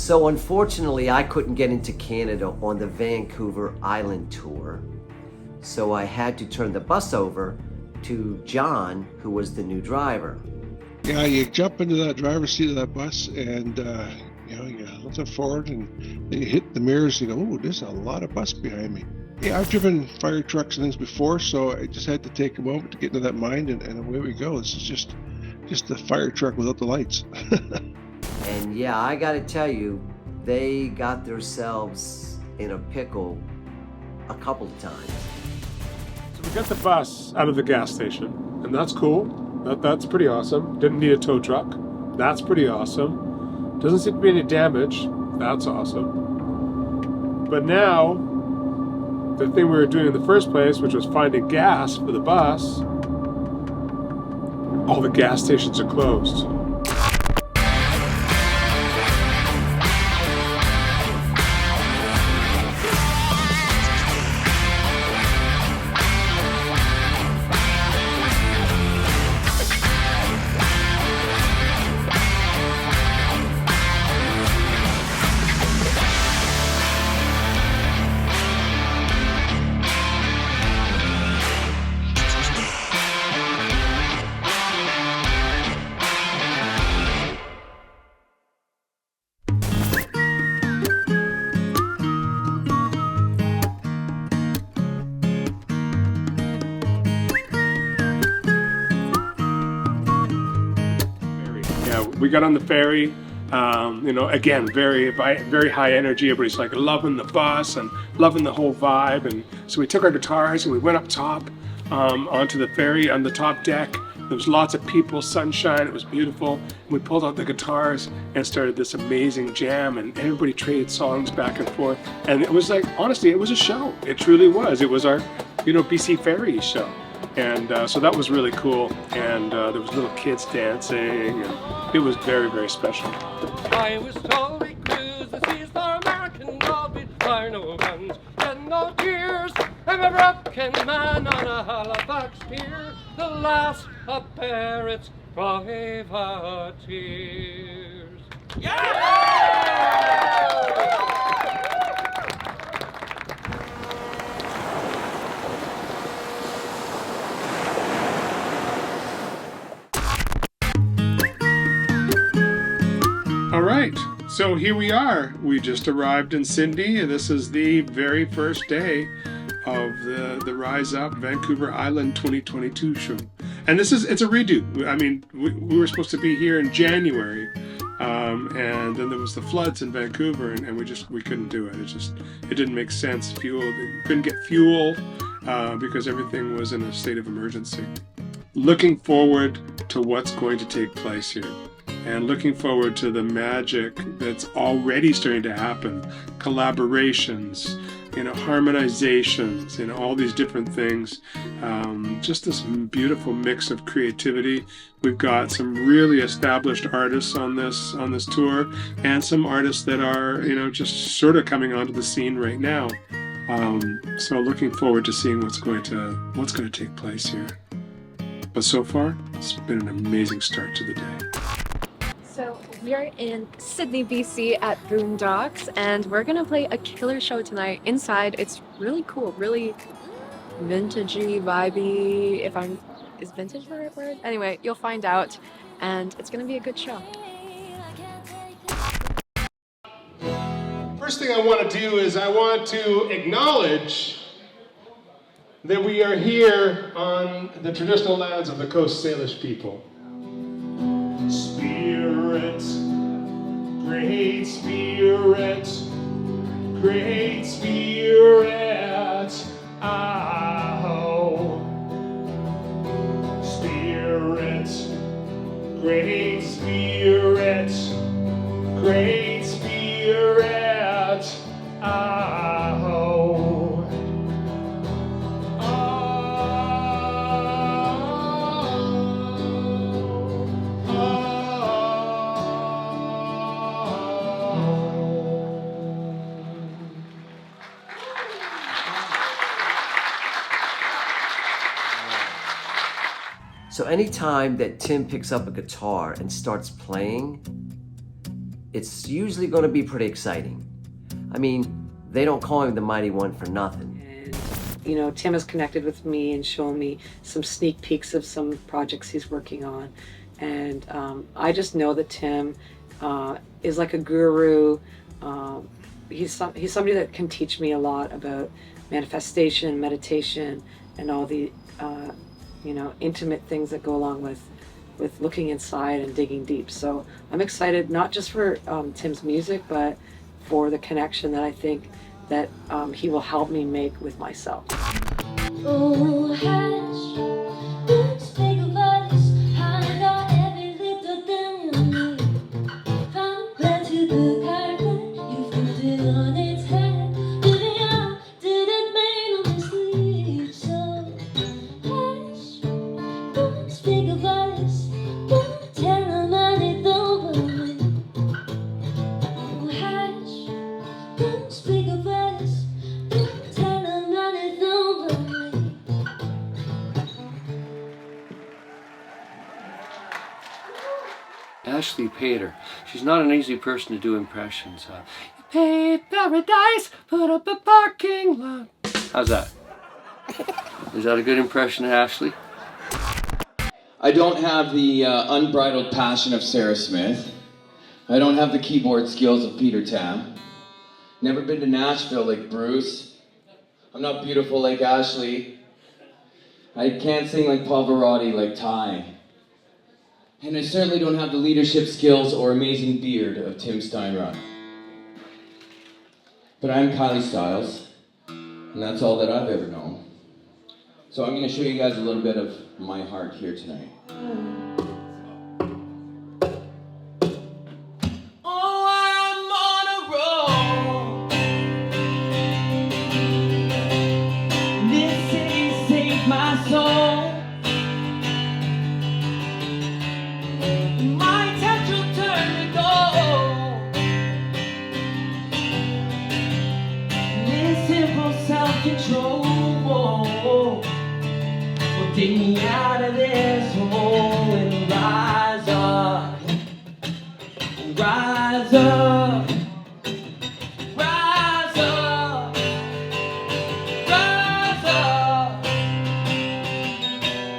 So unfortunately, I couldn't get into Canada on the Vancouver Island tour. So I had to turn the bus over to John, who was the new driver. Yeah, you jump into that driver's seat of that bus and, you look forward and then you hit the mirrors and you go, oh, there's a lot of bus behind me. Yeah, I've driven fire trucks and things before, so I just had to take a moment to get into that mind and away we go. This is just a fire truck without the lights. And yeah, I gotta tell you, they got themselves in a pickle a couple of times. So we got the bus out of the gas station, and that's cool. That's pretty awesome. Didn't need a tow truck. That's pretty awesome. Doesn't seem to be any damage. That's awesome. But now, the thing we were doing in the first place, which was finding gas for the bus, all the gas stations are closed. We got on the ferry, again, very high energy. Everybody's like loving the bus and loving the whole vibe. And so we took our guitars and we went up top onto the ferry on the top deck. There was lots of people, sunshine, it was beautiful. And we pulled out the guitars and started this amazing jam, and everybody traded songs back and forth. And it was like, honestly, it was a show. It truly was. It was our, BC Ferry show. And so that was really cool, and there was little kids dancing, and it was very, very special. I was told we cruise the seas for American gold, we'd fire no guns and no tears. I'm a broken man on a Halifax pier, the last of pirates' privateers. Yeah! All right, so here we are. We just arrived in Sydney, and this is the very first day of the RiseUP Vancouver Island 2022 show. And it's a redo. I mean, we were supposed to be here in January, and then there was the floods in Vancouver, and we couldn't do it. It didn't make sense. Couldn't get fuel because everything was in a state of emergency. Looking forward to what's going to take place here. And looking forward to the magic that's already starting to happen. Collaborations, harmonizations, all these different things. Just this beautiful mix of creativity. We've got some really established artists on this tour, and some artists that are, just sort of coming onto the scene right now. So looking forward to seeing what's going to take place here. But so far, it's been an amazing start to the day. So we're in Sydney, BC at Boondocks, and we're gonna play a killer show tonight inside. It's really cool, really vintagey, vibey, is vintage the right word? Anyway, you'll find out, and it's gonna be a good show. First thing I want to do is I want to acknowledge that we are here on the traditional lands of the Coast Salish people. Spirit, great spirit, great spirit, ow. Spirit, great spirit, great spirit, ow. So anytime that Tim picks up a guitar and starts playing, it's usually going to be pretty exciting. I mean, they don't call him the Mighty One for nothing. And, you know, Tim has connected with me and shown me some sneak peeks of some projects he's working on. And I just know that Tim is like a guru. He's somebody that can teach me a lot about manifestation, meditation, and all the you know, intimate things that go along with looking inside and digging deep. So I'm excited not just for Tim's music, but for the connection that I think that he will help me make with myself. Oh, hush, don't speak of us. I got every little thing you need. From bed to the carpet, you put it on its head. Baby, I didn't make no mistake. So, hush, don't speak of us. Don't tell them I don't believe. Oh, hush, don't speak of us. Don't tell them I don't believe. Ashley Pater. She's not an easy person to do impressions. You paid paradise, put up a parking lot. How's that? Is that a good impression of Ashley? I don't have the unbridled passion of Sarah Smith. I don't have the keyboard skills of Peter Tam. Never been to Nashville like Bruce. I'm not beautiful like Ashley. I can't sing like Pavarotti like Ty. And I certainly don't have the leadership skills or amazing beard of Tim Steinruck. But I'm Kylie Styles, and that's all that I've ever known. So I'm going to show you guys a little bit of my heart here tonight. Oh, I'm on a roll. This city saved my soul. My touch will turn to gold. This simple self-control will take me out of this hole and rise up, rise up, rise up, rise up.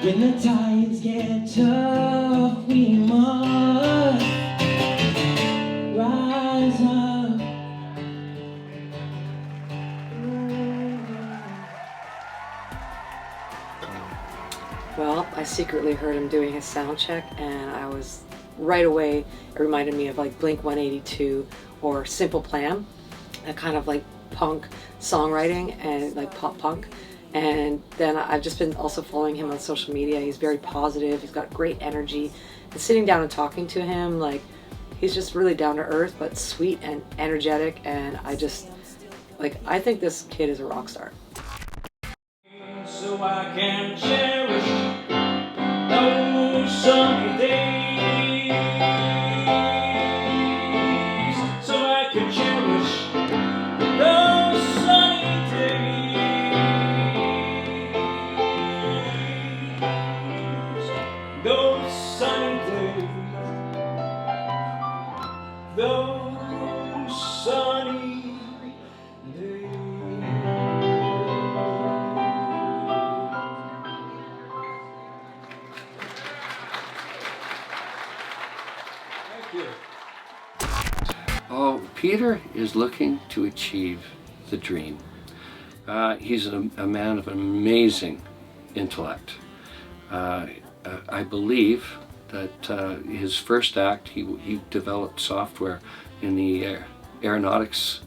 When the tides get tough, we must rise up. Well, I secretly heard him doing his sound check, and I was right away, it reminded me of like Blink 182 or Simple Plan, that kind of like punk songwriting and like pop punk. And then I've just been also following him on social media. He's very positive, he's got great energy. And sitting down and talking to him, like, he's just really down to earth, but sweet and energetic. And I just, like, I think this kid is a rock star. So I can cherish those sunny days. So I can cherish those sunny days. Those sunny days. Those sunny days. Oh, Peter is looking to achieve the dream. He's a man of amazing intellect. I believe that his first act, he developed software in the aeronautics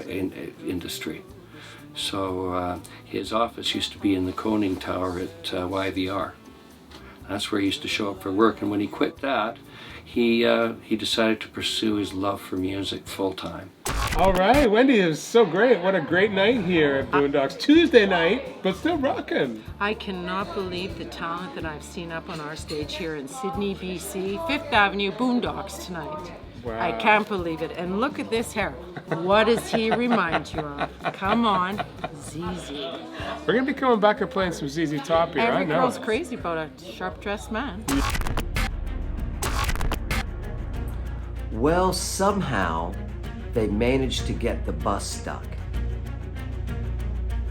industry. So his office used to be in the Koning Tower at YVR. That's where he used to show up for work, and when he quit that, he decided to pursue his love for music full time. All right, Wendy, it was so great. What a great night here at Boondocks. Tuesday night, but still rocking. I cannot believe the talent that I've seen up on our stage here in Sydney, BC, Fifth Avenue Boondocks tonight. Wow. I can't believe it. And look at this hair. What does he remind you of? Come on, ZZ. We're going to be coming back and playing some ZZ Top here, Every I know. girl's crazy about a sharp-dressed man. Well, somehow they managed to get the bus stuck.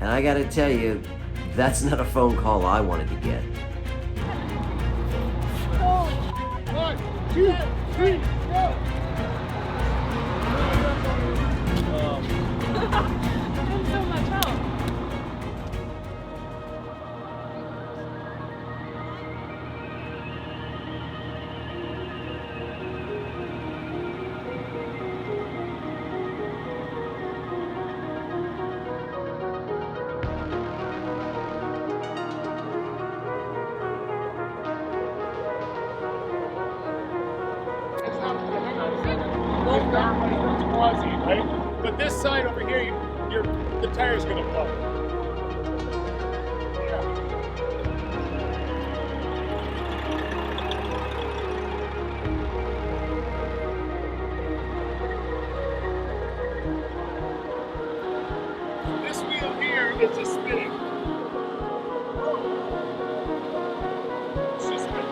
And I gotta tell you, that's not a phone call I wanted to get. 1, 2, 3, go! So much help. Right? But this side over here, the tire's gonna blow. This wheel here is a spinning. It's just spinning.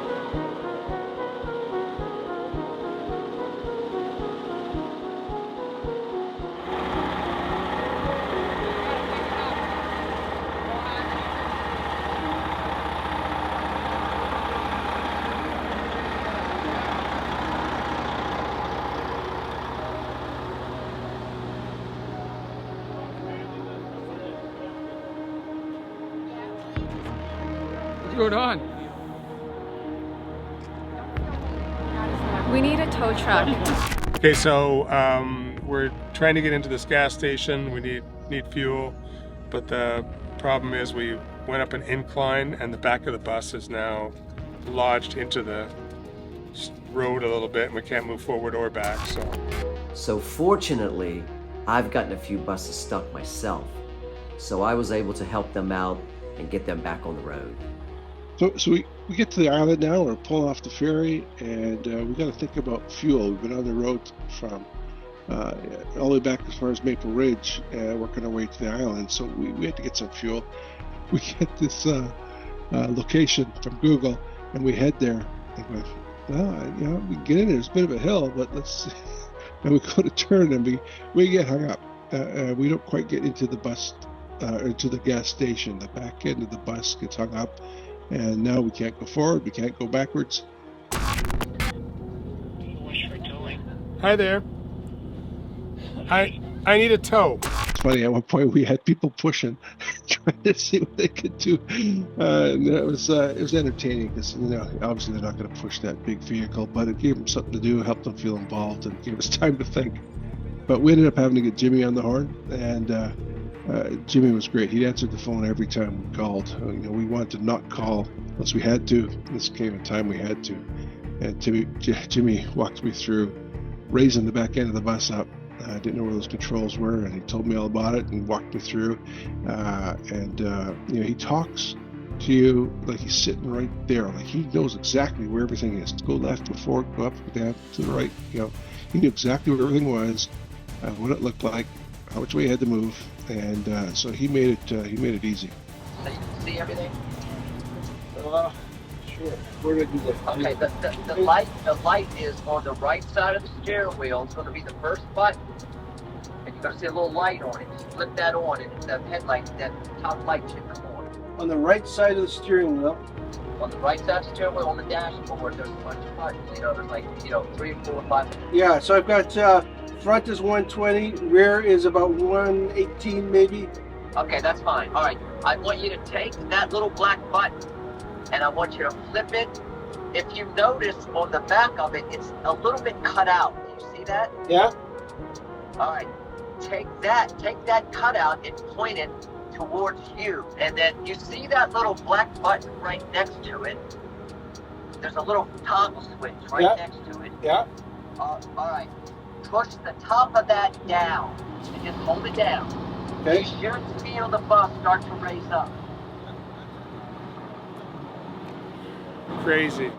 What's going on? We need a tow truck. Okay, so we're trying to get into this gas station. We need fuel, but the problem is we went up an incline and the back of the bus is now lodged into the road a little bit and we can't move forward or back. So fortunately, I've gotten a few buses stuck myself. So I was able to help them out and get them back on the road. So we get to the island now. We're pulling off the ferry, and we got to think about fuel. We've been on the road from all the way back as far as Maple Ridge, working our way to the island. So we had to get some fuel. We get this location from Google, and we head there. And we, well, we can get in there. It's a bit of a hill, but let's see. And we go to turn, and we get hung up. We don't quite get into the bus, into the gas station. The back end of the bus gets hung up. And now we can't go forward, we can't go backwards. Hi there. I need a tow. It's funny, at one point we had people pushing, trying to see what they could do. And it was entertaining because, obviously they're not going to push that big vehicle, but it gave them something to do, helped them feel involved, and gave us time to think. But we ended up having to get Jimmy on the horn, and Jimmy was great. He answered the phone every time we called. We wanted to not call unless we had to. This came a time we had to. And Jimmy walked me through raising the back end of the bus up. I didn't know where those controls were, and he told me all about it and walked me through. He talks to you like he's sitting right there. Like he knows exactly where everything is. Go left, go forward, go up, go down, to the right. He knew exactly where everything was, what it looked like, how much way he had to move. And so he made it easy. So you can see everything? Sure. Where did I do that? Okay, the light is on the right side of the steering wheel. It's going to be the first button. And you're going to see a little light on it. Just flip that on, and the headlight, that top light should come on. On the right side of the steering wheel. On the right side of the steering wheel, on the dashboard, there's a bunch of buttons. There's like, 3, 4, 5. Yeah, so I've got front is 120, rear is about 118 maybe. Okay, that's fine. All right, I want you to take that little black button and I want you to flip it. If you notice on the back of it, it's a little bit cut out. Do you see that? Yeah. All right, take that cutout and point it towards you. And then you see that little black button right next to it. There's a little toggle switch right next to it. Yeah. All right. Push the top of that down and just hold it down. Okay. You should feel the bus start to raise up. Crazy.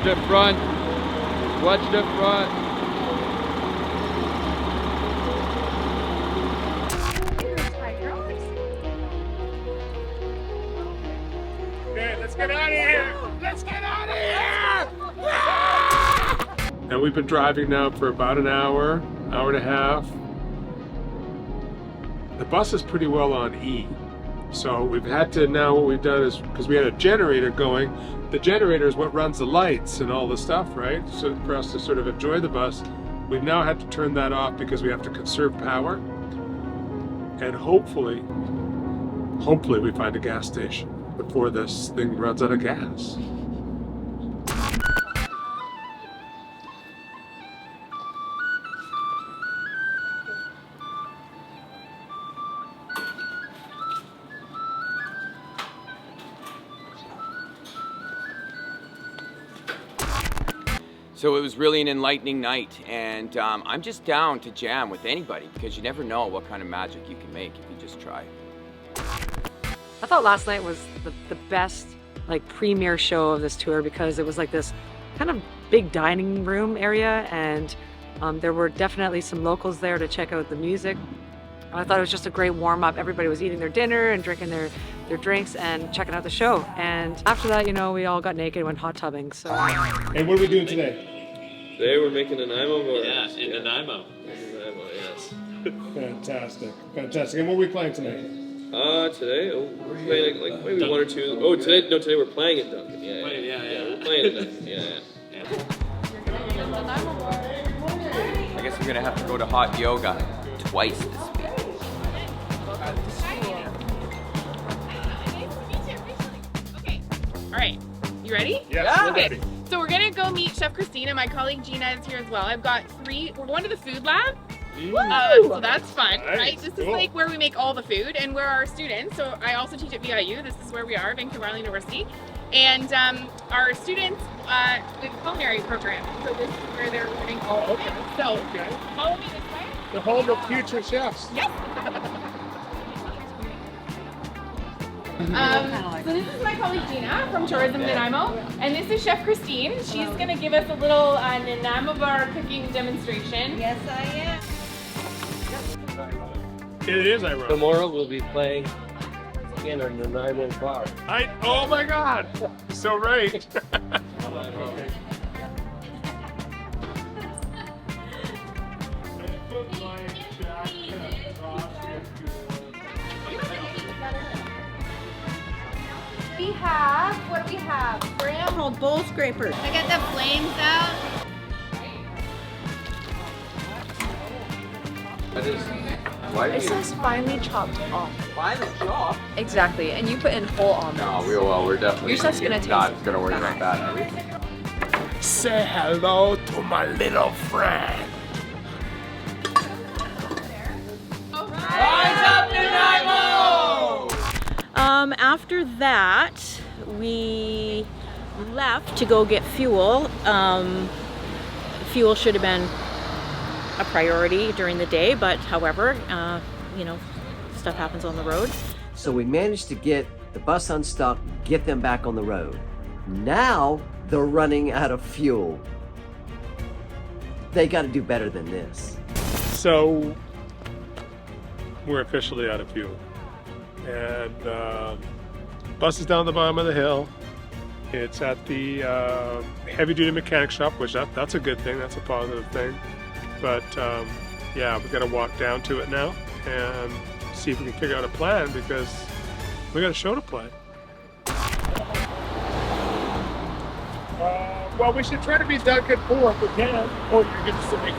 the front. Watch the front. Okay, let's get out of here! Let's get out of here! And we've been driving now for about an hour, hour and a half. The bus is pretty well on E. So we've had to, now what we've done is, because we had a generator going, the generator is what runs the lights and all the stuff, right? So for us to sort of enjoy the bus, we've now had to turn that off because we have to conserve power. And hopefully we find a gas station before this thing runs out of gas. So it was really an enlightening night, and I'm just down to jam with anybody because you never know what kind of magic you can make if you just try. I thought last night was the best like premiere show of this tour because it was like this kind of big dining room area, and there were definitely some locals there to check out the music. I thought it was just a great warm-up. Everybody was eating their dinner and drinking their drinks and checking out the show. And after that, you know, we all got naked and went hot tubbing. So. And what are we doing today? Today we're making an Nanaimo board. Yeah, in Nanaimo. Nanaimo, yes. Fantastic, fantastic. And what are we playing tonight? Today we're playing like maybe one or two. Oh, today we're playing at Duncan. Yeah, we're playing at Duncan. Yeah. I guess we're gonna have to go to hot yoga twice this week. Okay, all right, you ready? Yes, we're ready. So we're gonna go meet Chef Christina. My colleague Gina is here as well. I've got three. We're going to the food lab. So that's fun, Nice. right? This is like where we make all the food, and we're our students. So I also teach at VIU. This is where we are, Vancouver Island University. And our students, the culinary program. So this is where they're learning all of it. So follow me this way. The home of future chefs. Yep. So this is my colleague Gina from Tourism Nanaimo, and this is Chef Christine. She's going to give us a little Nanaimo bar cooking demonstration. Yes, I am. It is ironic. Tomorrow we'll be playing in a Nanaimo bar. Oh my God! So right. We have, what do we have? Scramble bowl scrapers. I got the flames out. It says finely chopped almond. Finally chopped? Exactly, and you put in whole almonds. No, we're definitely Your stuff's gonna not taste gonna worry about that, are we? Say hello to my little friend. Rise up, Nanaimo! After that, we left to go get fuel. Fuel should have been a priority during the day, but however, you know, stuff happens on the road. So we managed to get the bus unstuck, get them back on the road. Now they're running out of fuel. They got to do better than this. So we're officially out of fuel, and bus is down the bottom of the hill. It's at the heavy-duty mechanic shop, which that's a good thing. That's a positive thing. But yeah, we've got to walk down to it now and see if we can figure out a plan because we got a show to play. Well, we should try to be Duncan 4 if we can. Oh, you're going to say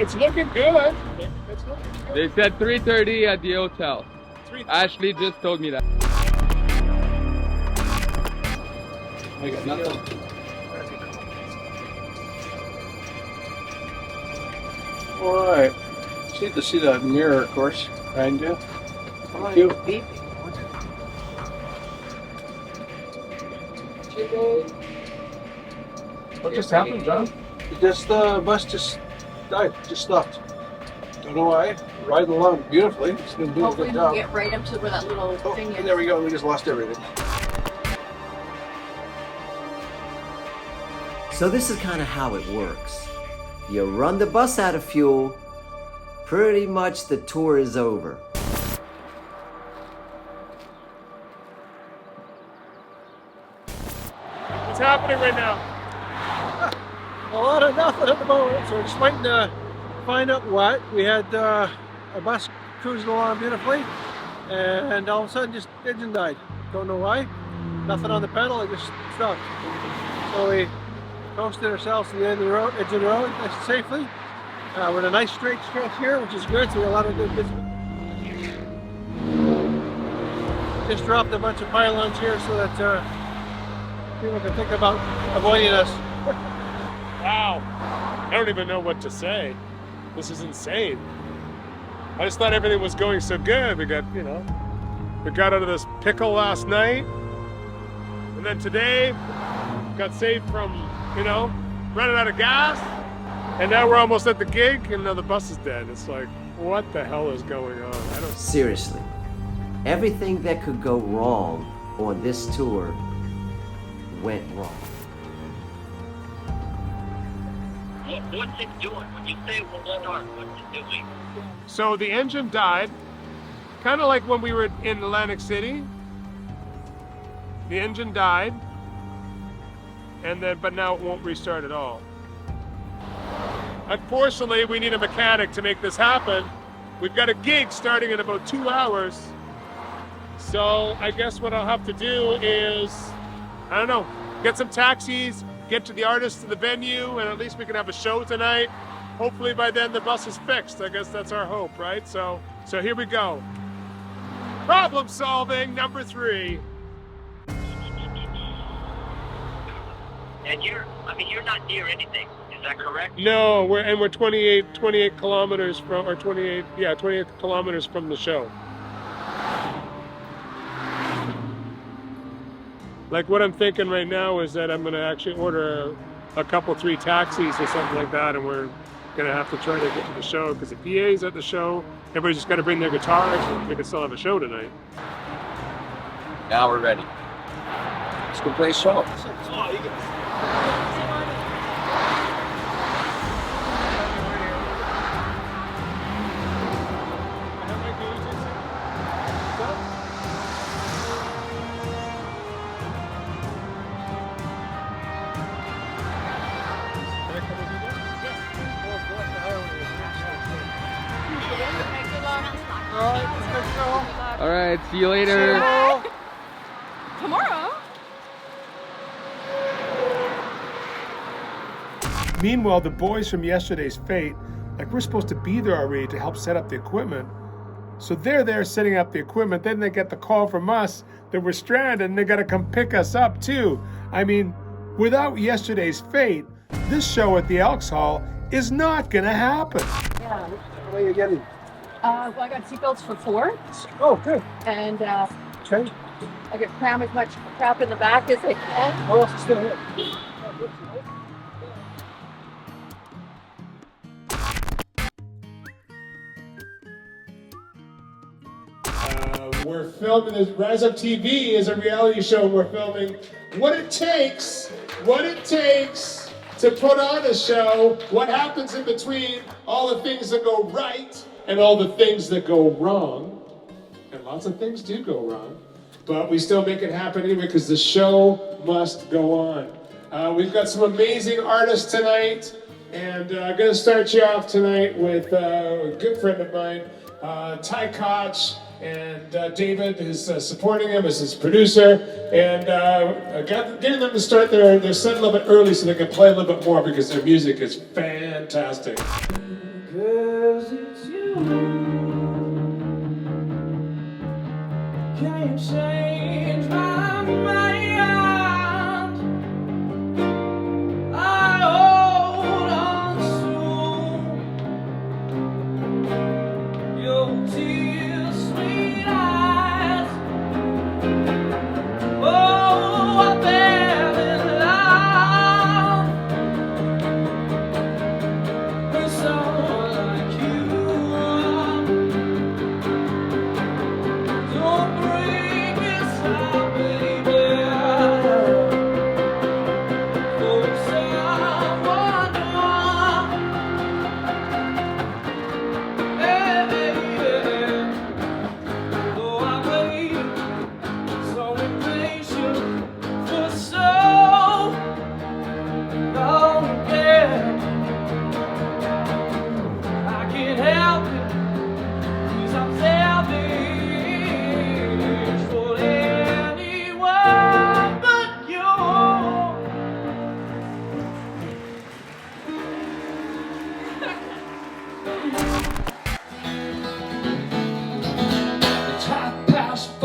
it's looking good. It's looking good. They said 3:30 at the hotel. Ashley just told me that. I got nothing. All right. Just need to see that mirror, of course. Behind you. Thank you. What just happened, John? The bus just died. Just stopped. Don't know why. Riding along beautifully. It's been doing a Hopefully good we'll job. get right up to where that little thing is. And there we go. We just lost everything. So this is kind of how it works. You run the bus out of fuel, pretty much the tour is over. What's happening right now? A lot of nothing at the moment, so we're just waiting to find out what. We had a bus cruising along beautifully, and all of a sudden just engine died. Don't know why. Nothing on the pedal, it just stopped. So we coasted ourselves to the end of the road, edge of the road nice and safely. We're in a nice straight stretch here, which is good, so we have a lot of good business. Just dropped a bunch of pylons here so that people can think about avoiding us. Wow. I don't even know what to say. This is insane. I just thought everything was going so good. We got out of this pickle last night. And then today, got saved from, running out of gas. And now we're almost at the gig, and now the bus is dead. It's like, what the hell is going on? Seriously, everything that could go wrong on this tour went wrong. What's it doing? When you say we'll start, what's it doing? So the engine died, kind of like when we were in Atlantic City. The engine died, but now it won't restart at all. Unfortunately, we need a mechanic to make this happen. We've got a gig starting in about 2 hours. So I guess what I'll have to do is, I don't know, get some taxis, get to the artists to the venue, and at least we can have a show tonight. Hopefully by then the bus is fixed. I guess that's our hope, right? So here we go. Problem solving number 3. And you're not near anything. Is that correct? No, we're 28 kilometers from, or 28 kilometers from the show. Like what I'm thinking right now is that I'm going to actually order a couple, 3 taxis or something like that, and we're going to have to try to get to the show because the PA's at the show. Everybody's just got to bring their guitars, and we can still have a show tonight. Now we're ready. Let's go play a show. All right, see you later. Tomorrow? Meanwhile, the boys from yesterday's Fate, we're supposed to be there already to help set up the equipment. So they're there setting up the equipment, then they get the call from us that we're stranded and they gotta come pick us up too. I mean, without yesterday's Fate, this show at the Elks Hall is not gonna happen. Yeah, what are you getting? Well, I got seatbelts for 4. Oh, good. And Okay. I could cram as much crap in the back as I can. What else is still here? We're filming this. RiseUP TV is a reality show, and we're filming what it takes to put on a show, what happens in between, all the things that go right and all the things that go wrong. And lots of things do go wrong, but we still make it happen anyway because the show must go on. We've got some amazing artists tonight, and I'm going to start you off tonight with a good friend of mine, Ty Koch, and David is supporting him as his producer, and getting them to start their set a little bit early so they can play a little bit more because their music is fantastic. 'Cause it's you. Can't change my mind. I hold on to your tears, sweet eyes. Oh, I fell in love with someone like you. Don't break me.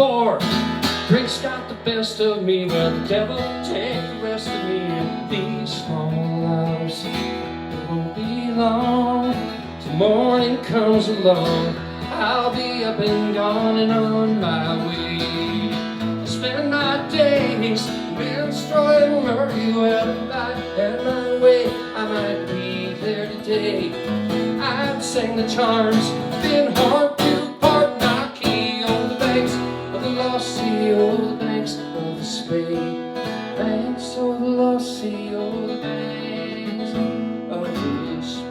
before. Drinks got the best of me, well the devil take the rest of me. And these small lives, it won't be long till morning comes along. I'll be up and gone and on my way. I spend my days destroying Murray well if I had my way. I might be there today. I'd sing the charms, been hard to part, my key on the banks of the lost sea, oh the banks of the Spey, banks of the lost sea, oh the banks of the Spey.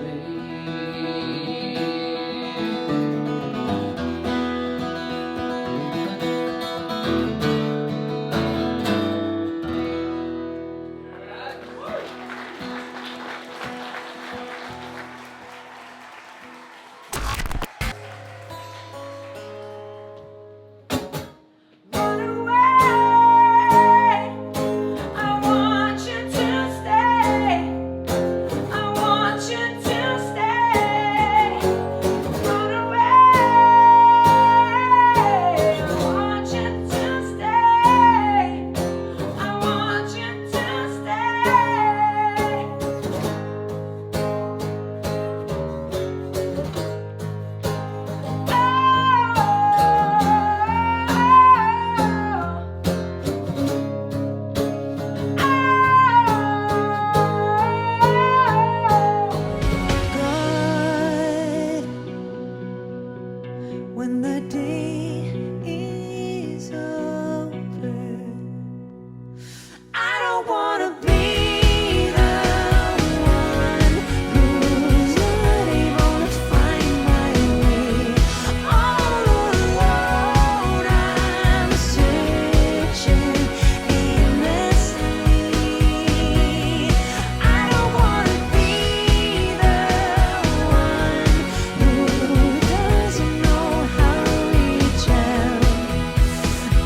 When the day is over, I don't wanna be the one who's not able to find my way. All alone, I'm searching aimlessly. I don't wanna be the one who doesn't know how to reach out,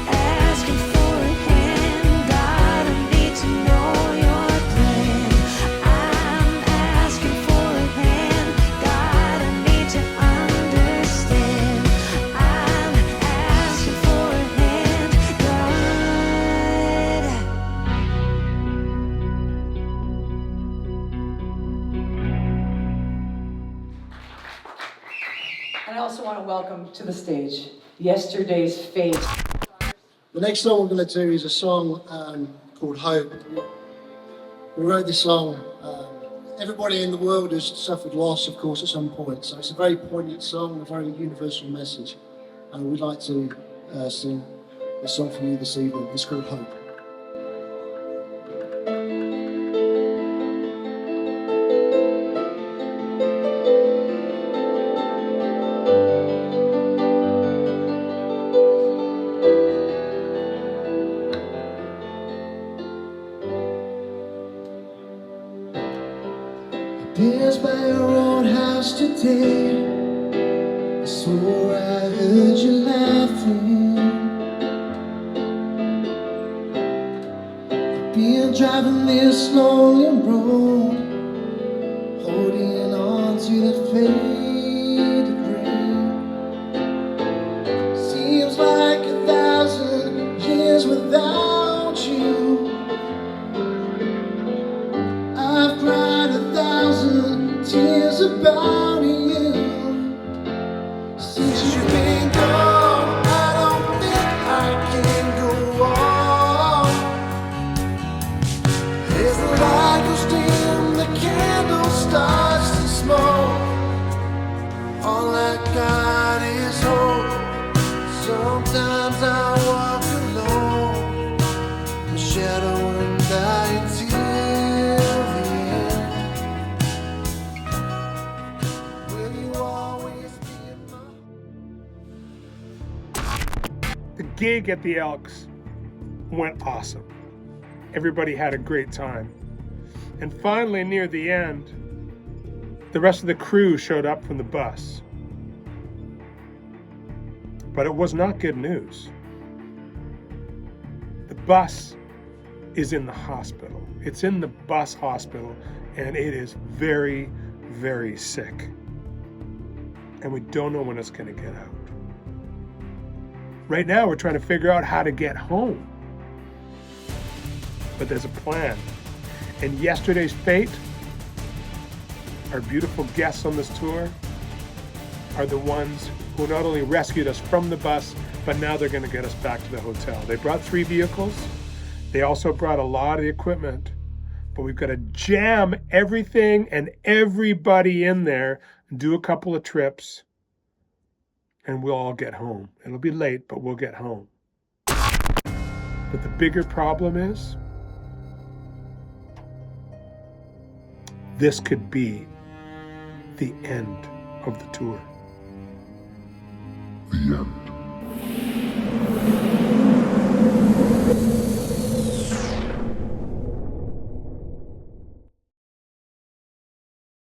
asking for a hand. God, I need to know your plan. I'm asking for a hand. God, I need to understand. I'm asking for a hand. And I also want to welcome to the stage Yesterday's Fate. The next song we're going to do is a song called Hope. We wrote this song. Everybody in the world has suffered loss, of course, at some point. So it's a very poignant song, a very universal message. And we'd like to sing this song for you this evening. It's called Hope. Passed by your old house today. I swore I heard you laughing. I've been driving this lonely road, holding on to that faded rain. Seems like 1,000 years without you. I've cried 1,000 tears about you. Since you've been gone, I don't think I can go on. As the light goes dim, the candle starts to smoke. All I got is hope. Sometimes I walk alone, the shadow and die until the end. Will you always be my... The gig at the Elks went awesome. Everybody had a great time. And finally, near the end, the rest of the crew showed up from the bus. But it was not good news. The bus is in the hospital. It's in the bus hospital, and it is very, very sick. And we don't know when it's going to get out. Right now, we're trying to figure out how to get home. But there's a plan. And yesterday's fate, our beautiful guests on this tour, are the ones who not only rescued us from the bus, but now they're going to get us back to the hotel. They brought 3 vehicles. They also brought a lot of the equipment. But we've got to jam everything and everybody in there and do a couple of trips, and we'll all get home. It'll be late, but we'll get home. But the bigger problem is, this could be the end of the tour. The end.